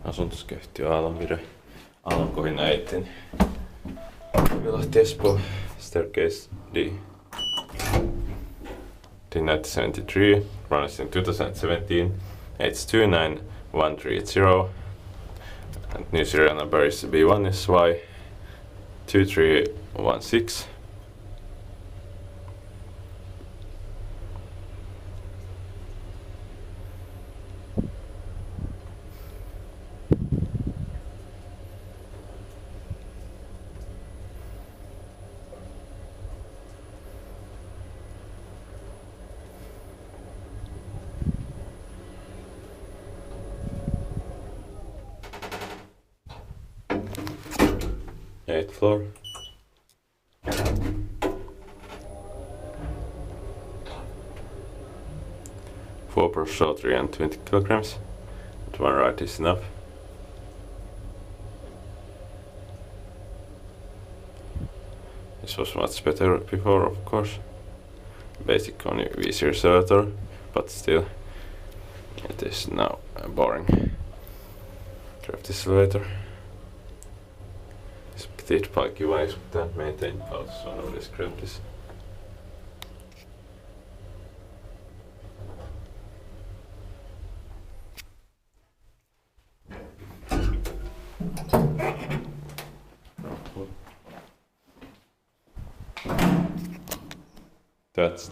Asuntoskäyhtiö Aallonkohina 18. Kivenlahti, Espoo. Staircase D. D1973, runs in 2017. It's 299130. And new serial number is B1SY 2316. Eighth floor. Four per show, 320 kilograms. But one ride is enough. This was much better before, of course. Basic Kone V-series elevator, but still, it is now boring. Grab this elevator. Tiedpaikki-wise, that maintained house, so no describe this. That's